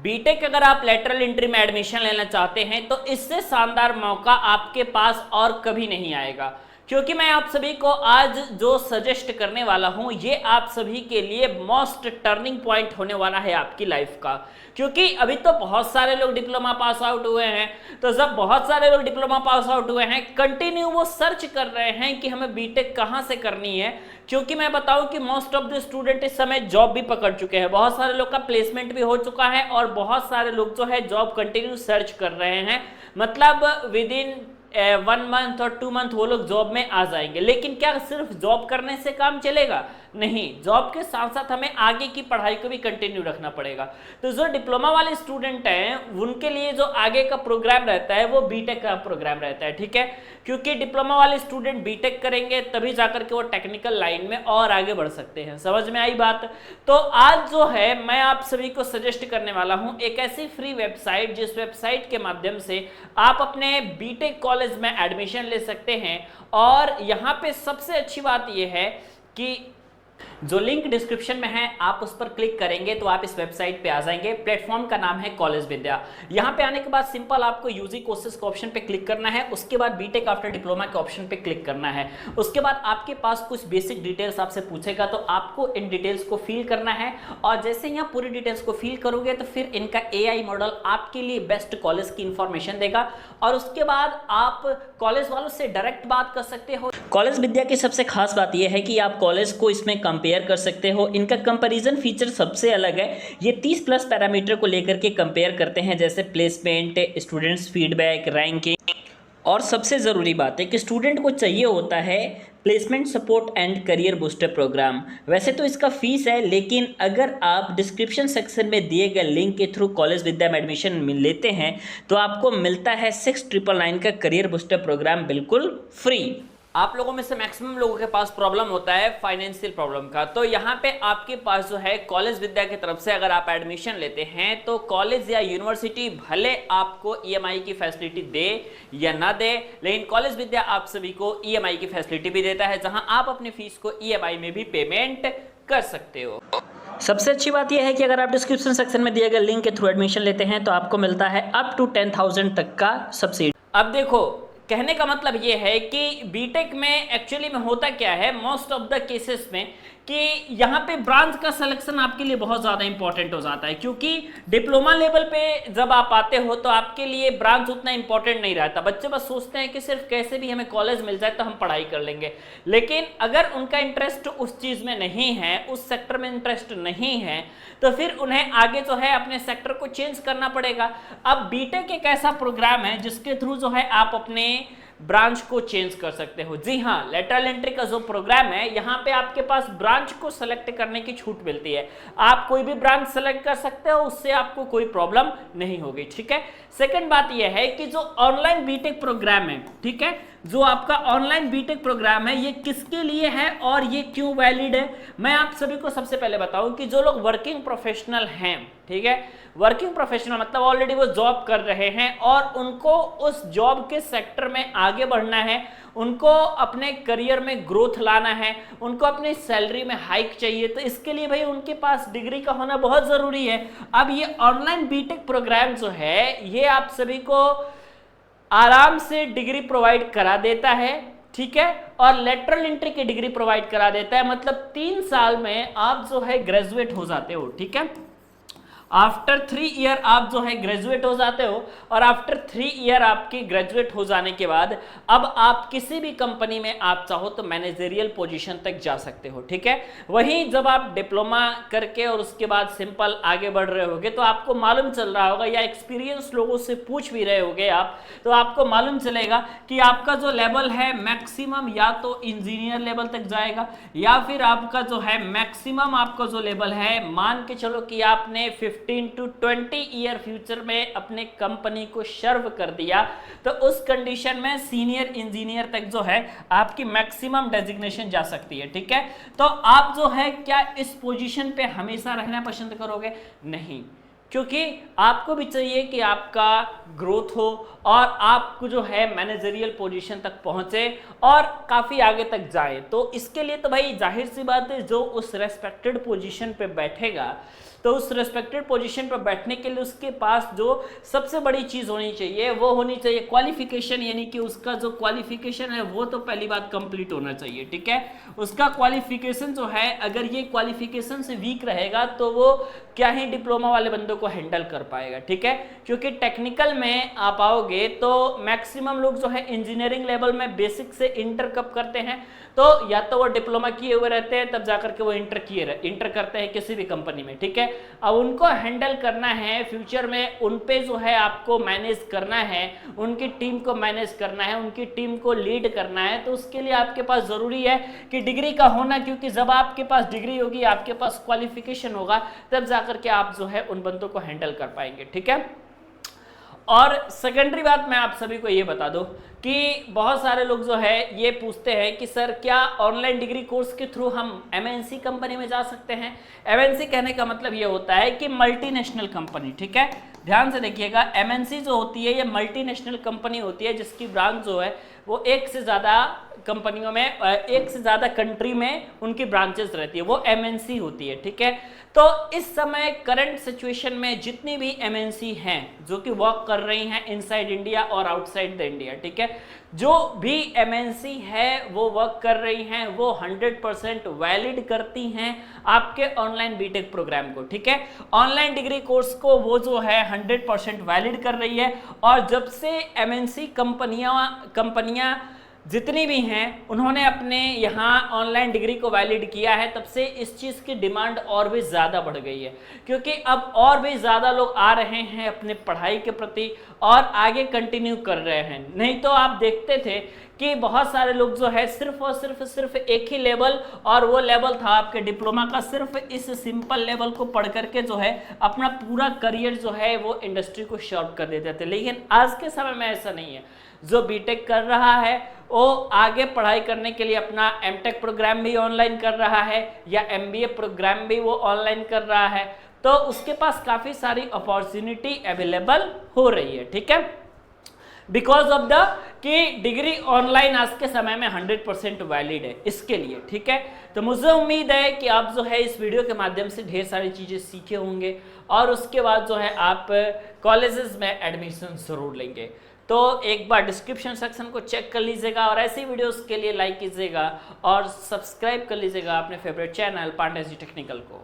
BTech अगर आप lateral entry में एडमिशन लेना चाहते हैं तो इससे शानदार मौका आपके पास और कभी नहीं आएगा, क्योंकि मैं आप सभी को आज जो सजेस्ट करने वाला हूं ये आप सभी के लिए मोस्ट टर्निंग पॉइंट होने वाला है आपकी लाइफ का। क्योंकि अभी तो बहुत सारे लोग डिप्लोमा पास आउट हुए हैं, तो जब बहुत सारे लोग डिप्लोमा पास आउट हुए हैं कंटिन्यू वो सर्च कर रहे हैं कि हमें बीटेक कहां से करनी है। क्योंकि मैं बताऊं कि मोस्ट ऑफ द स्टूडेंट इस समय जॉब भी पकड़ चुके हैं, बहुत सारे लोग का प्लेसमेंट भी हो चुका है और बहुत सारे लोग जो है जॉब कंटिन्यू सर्च कर रहे हैं। मतलब विद इन 1 मंथ और 2 मंथ वो लोग जॉब में आ जाएंगे। लेकिन क्या सिर्फ जॉब करने से काम चलेगा? नहीं, जॉब के साथ साथ हमें आगे की पढ़ाई को भी कंटिन्यू रखना पड़ेगा। तो जो डिप्लोमा वाले स्टूडेंट हैं उनके लिए जो आगे का प्रोग्राम रहता है वो बीटेक का प्रोग्राम रहता है, ठीक है। क्योंकि डिप्लोमा वाले स्टूडेंट बीटेक करेंगे तभी जाकर के वो टेक्निकल लाइन में और आगे बढ़ सकते हैं। समझ में आई बात? तो आज जो है मैं आप सभी को सजेस्ट करने वाला हूं एक ऐसी फ्री वेबसाइट जिस वेबसाइट के माध्यम से आप अपने बीटेक कॉलेज में एडमिशन ले सकते हैं। और यहाँ पे सबसे अच्छी बात यह है कि जो लिंक डिस्क्रिप्शन में है आप उस पर क्लिक करेंगे तो आप इस वेबसाइट पे आ जाएंगे। प्लेटफॉर्म का नाम है कॉलेज विद्या। यहाँ पे आने के बाद सिंपल आपको यूजी कोर्सेज के ऑप्शन पे क्लिक करना है, उसके बाद बीटेक आफ्टर डिप्लोमा के ऑप्शन पे क्लिक करना है। उसके बाद आपके पास कुछ बेसिक डिटेल्स आपसे पूछेगा तो आपको इन डिटेल्स को फिल करना है। और जैसे यहाँ पूरी डिटेल्स को फिल करोगे तो फिर इनका AI मॉडल आपके लिए बेस्ट कॉलेज की इंफॉर्मेशन देगा और उसके बाद आप कॉलेज वालों से डायरेक्ट बात कर सकते हो। कॉलेज विद्या की सबसे खास बात यह है कि आप कॉलेज को इसमें कंपेयर कर सकते हो। इनका कंपैरिजन फीचर सबसे अलग है। ये 30+ पैरामीटर को लेकर के कंपेयर करते हैं, जैसे प्लेसमेंट, स्टूडेंट्स फीडबैक, रैंकिंग। और सबसे ज़रूरी बात है कि स्टूडेंट को चाहिए होता है placement support and career booster program. वैसे तो इसका फीस है, लेकिन अगर आप डिस्क्रिप्शन सेक्शन में दिए गए लिंक के थ्रू कॉलेज विद्या में एडमिशन लेते हैं तो आपको मिलता है 6999 का करियर बूस्टर प्रोग्राम बिल्कुल फ्री। आप लोगों में से मैक्सिमम लोगों के पास प्रॉब्लम होता है फाइनेंशियल प्रॉब्लम का, तो यहाँ पे आपके पास जो है कॉलेज विद्या की तरफ से अगर आप एडमिशन लेते हैं तो कॉलेज या यूनिवर्सिटी भले आपको EMI की फैसिलिटी दे या ना दे, लेकिन कॉलेज विद्या आप सभी को EMI की फैसिलिटी भी देता है, जहां आप अपनी फीस को EMI में भी पेमेंट कर सकते हो। सबसे अच्छी बात यह है कि अगर आप डिस्क्रिप्शन सेक्शन में दिए गए लिंक के थ्रू एडमिशन लेते हैं तो आपको मिलता है अप टू 10,000 तक का सब्सिडी। अब देखो, कहने का मतलब ये है कि बीटेक में एक्चुअली में होता क्या है मोस्ट ऑफ द केसेस में कि यहाँ पे ब्रांच का सिलेक्शन आपके लिए बहुत ज़्यादा इंपॉर्टेंट हो जाता है। क्योंकि डिप्लोमा लेवल पे जब आप आते हो तो आपके लिए ब्रांच उतना इंपॉर्टेंट नहीं रहता। बच्चे बस सोचते हैं कि सिर्फ कैसे भी हमें कॉलेज मिल जाए तो हम पढ़ाई कर लेंगे, लेकिन अगर उनका इंटरेस्ट उस चीज़ में नहीं है, उस सेक्टर में इंटरेस्ट नहीं है, तो फिर उन्हें आगे जो है अपने सेक्टर को चेंज करना पड़ेगा। अब बीटेक एक ऐसा प्रोग्राम है जिसके थ्रू जो है आप अपने ब्रांच को चेंज कर सकते हो। जी हाँ, लेटरल एंट्री का जो प्रोग्राम है यहाँ पे आपके पास ब्रांच को सेलेक्ट करने की छूट मिलती है। आप कोई भी ब्रांच सेलेक्ट कर सकते हो, उससे आपको कोई प्रॉब्लम नहीं होगी, ठीक है। सेकंड बात यह है कि जो ऑनलाइन बीटेक प्रोग्राम है, ठीक है, जो आपका ऑनलाइन बीटेक प्रोग्राम है ये किसके लिए है और ये क्यों वैलिड है, मैं आप सभी को सबसे पहले बताऊं कि जो लोग वर्किंग प्रोफेशनल हैं, ठीक है, वर्किंग प्रोफेशनल मतलब ऑलरेडी वो जॉब कर रहे हैं और उनको उस जॉब के सेक्टर में आगे बढ़ना है, उनको अपने करियर में ग्रोथ लाना है, उनको अपनी सैलरी में हाइक चाहिए, तो इसके लिए भाई उनके पास डिग्री का होना बहुत ज़रूरी है। अब ये ऑनलाइन बीटेक प्रोग्राम जो है ये आप सभी को आराम से डिग्री प्रोवाइड करा देता है, ठीक है, और लेटरल एंट्री की डिग्री प्रोवाइड करा देता है। मतलब 3 साल में आप जो है ग्रेजुएट हो जाते हो, ठीक है। आफ्टर 3 ईयर आप जो है ग्रेजुएट हो जाते हो और आफ्टर 3 ईयर आपकी ग्रेजुएट हो जाने के बाद अब आप किसी भी कंपनी में आप चाहो तो मैनेजरियल पोजीशन तक जा सकते हो, ठीक है। वहीं जब आप डिप्लोमा करके और उसके बाद सिंपल आगे बढ़ रहे होगे तो आपको मालूम चल रहा होगा, या एक्सपीरियंस लोगों से पूछ भी रहे होगे आप, तो आपको मालूम चलेगा कि आपका जो लेवल है मैक्सिमम या तो इंजीनियर लेवल तक जाएगा या फिर आपका जो है मैक्सिमम आपका जो लेवल है, मान के चलो कि आपने 15 to 20 ईयर फ्यूचर में अपने कंपनी को सर्व कर दिया, तो उस कंडीशन में सीनियर इंजीनियर तक जो है आपकी मैक्सिमम डेजिग्नेशन जा सकती है, ठीक है। तो आप जो है क्या इस पोजीशन पे हमेशा रहना पसंद करोगे? नहीं, क्योंकि आपको भी चाहिए कि आपका ग्रोथ हो और आपको जो है मैनेजरियल पोजीशन तक पहुंचे और काफ़ी आगे तक जाए। तो इसके लिए तो भाई जाहिर सी बात है जो उस रेस्पेक्टेड पोजीशन पे बैठेगा तो उस रेस्पेक्टेड पोजीशन पर बैठने के लिए उसके पास जो सबसे बड़ी चीज होनी चाहिए वो होनी चाहिए क्वालिफिकेशन, यानी कि उसका जो क्वालिफिकेशन है वो तो पहली बात कंप्लीट होना चाहिए। ठीक है, उसका क्वालिफिकेशन जो है अगर ये क्वालिफिकेशन से वीक रहेगा तो वो क्या ही डिप्लोमा वाले बंदों को हैंडल कर पाएगा। ठीक है, क्योंकि टेक्निकल में आप आओगे तो मैक्सिमम लोग जो है इंजीनियरिंग लेवल में बेसिक से इंटर कब करते हैं, तो या तो वो डिप्लोमा किए हुए रहते हैं तब जाकर के वो इंटर करते हैं किसी भी कंपनी में। ठीक है, अब उनको हैंडल करना है फ्यूचर में, उन पे जो है आपको मैनेज करना है, उनकी टीम को मैनेज करना है, उनकी टीम को लीड करना है, तो उसके लिए आपके पास जरूरी है कि डिग्री का होना, क्योंकि जब आपके पास डिग्री होगी, आपके पास क्वालिफिकेशन होगा, तब जाकर के आप जो है उन बंदों को हैंडल कर पाएंगे। ठीक है, और सेकेंडरी बात मैं आप सभी को ये बता दूं कि बहुत सारे लोग जो है ये पूछते हैं कि सर क्या ऑनलाइन डिग्री कोर्स के थ्रू हम एमएनसी कंपनी में जा सकते हैं। एमएनसी कहने का मतलब ये होता है कि मल्टीनेशनल कंपनी। ठीक है, ध्यान से देखिएगा, एमएनसी जो होती है ये मल्टीनेशनल कंपनी होती है जिसकी ब्रांच जो है वो एक से ज़्यादा कंपनियों में, एक से ज़्यादा कंट्री में उनकी ब्रांचेस रहती है, वो एमएनसी होती है। ठीक है, तो इस समय करंट सिचुएशन में जितनी भी एमएनसी हैं जो कि वर्क कर रही हैं इनसाइड इंडिया और आउटसाइड द इंडिया, ठीक है, जो भी एमएनसी है वो वर्क कर रही हैं, वो 100% वैलिड करती हैं आपके ऑनलाइन बीटेक प्रोग्राम को। ठीक है, ऑनलाइन डिग्री कोर्स को वो जो है 100% वैलिड कर रही है। और जब से एमएनसी कंपनियां जितनी भी हैं उन्होंने अपने यहाँ ऑनलाइन डिग्री को वैलिड किया है, तब से इस चीज़ की डिमांड और भी ज़्यादा बढ़ गई है, क्योंकि अब और भी ज़्यादा लोग आ रहे हैं अपने पढ़ाई के प्रति और आगे कंटिन्यू कर रहे हैं। नहीं तो आप देखते थे कि बहुत सारे लोग जो है सिर्फ और सिर्फ एक ही लेवल, और वो लेवल था आपके डिप्लोमा का, सिर्फ इस सिंपल लेवल को पढ़ करके जो है अपना पूरा करियर जो है वो इंडस्ट्री को शॉर्ट कर देते थे। लेकिन आज के समय में ऐसा नहीं है। जो बीटेक कर रहा है वो आगे पढ़ाई करने के लिए अपना एमटेक प्रोग्राम भी ऑनलाइन कर रहा है या एमबीए प्रोग्राम भी वो ऑनलाइन कर रहा है, तो उसके पास काफ़ी सारी अपॉर्चुनिटी अवेलेबल हो रही है। ठीक है, बिकॉज ऑफ द कि डिग्री ऑनलाइन आज के समय में 100% वैलिड है इसके लिए। ठीक है, तो मुझे उम्मीद है कि आप जो है इस वीडियो के माध्यम से ढेर सारी चीज़ें सीखे होंगे और उसके बाद जो है आप कॉलेजेस में एडमिशन जरूर लेंगे। तो एक बार डिस्क्रिप्शन सेक्शन को चेक कर लीजिएगा और ऐसी वीडियोस के लिए लाइक कीजिएगा और सब्सक्राइब कर लीजिएगा अपने favourite channel Pandey ji technical को।